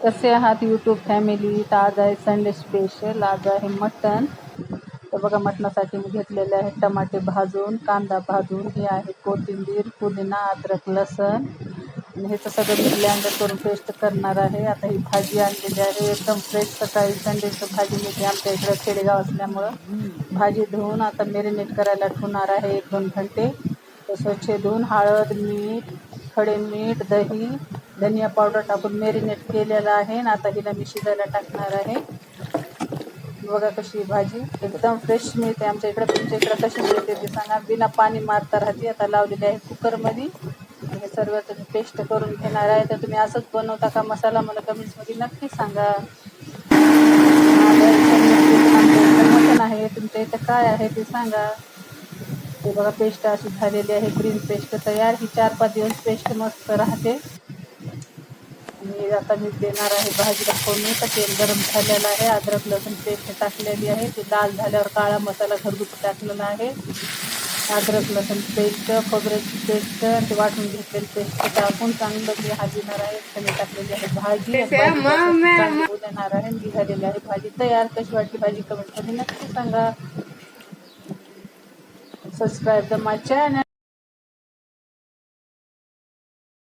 कसे आहात YouTube family? तर आज आहे संडे स्पेशल. आज आहे मटण. तर बघा, मटणासाठी मी घेतलेले आहे टमाटे भाजून, कांदा भाजून, ही आहे कोथिंबीर, पुदिना, अद्रक, लसण आणि ह्याचं सगळं मी ब्लेंडर करून पेस्ट करणार आहे. आता ही भाजी आणलेली आहे एकदम फ्रेश. सकाळी संडेचं भाजी मिळते आमच्या इकडं खेडेगाव असल्यामुळं. भाजी धुवून आता मॅरिनेट करायला ठेवणार आहे 1-2 घंटे. तर स्वच्छ धुवून हळद, मीठ, खडे मीठ, दही, धनिया पावडर टाकून मॅरिनेट केलेलं आहे. आणि आता हिला मी शिजायला टाकणार आहे. बघा कशी भाजी एकदम फ्रेश मिळते आमच्या इकडे. तुमच्या इकडे कशी मिळते ते सांगा. बिना पाणी मारता राहते. आता लावलेली आहे कुकरमध्ये आणि हे सर्व तुम्ही पेस्ट करून घेणार आहे. तर तुम्ही असंच बनवता का मसाला? मला कमेंट्समध्ये नक्की सांगा. मटण आहे, तुमच्या इथं काय आहे ते सांगा. ते बघा पेस्ट अशी झालेली आहे, ग्रीन पेस्ट तयार. ही 4-5 दिवस पेस्ट मस्त राहते. आणि आता मी देणार आहे भाजीला फोडणी. तर तेल गरम झालेलं आहे. अद्रक लसूण पेस्ट टाकलेली आहे. ती लाल झाल्यावर काळा मसाला घरगुती टाकलेला आहे. अद्रक लसूण पेस्ट, खोबऱ्याची पेस्ट, ते वाटून घेतलेली पेस्ट टाकून चांगलं मी भाजणार आहे. खाली टाकलेली आहे भाजी चांगली देणार आहे. मी झालेली आहे भाजी तयार. कशी वाटली भाजी कमेंटमध्ये नक्की सांगा. Subscribe the my channel.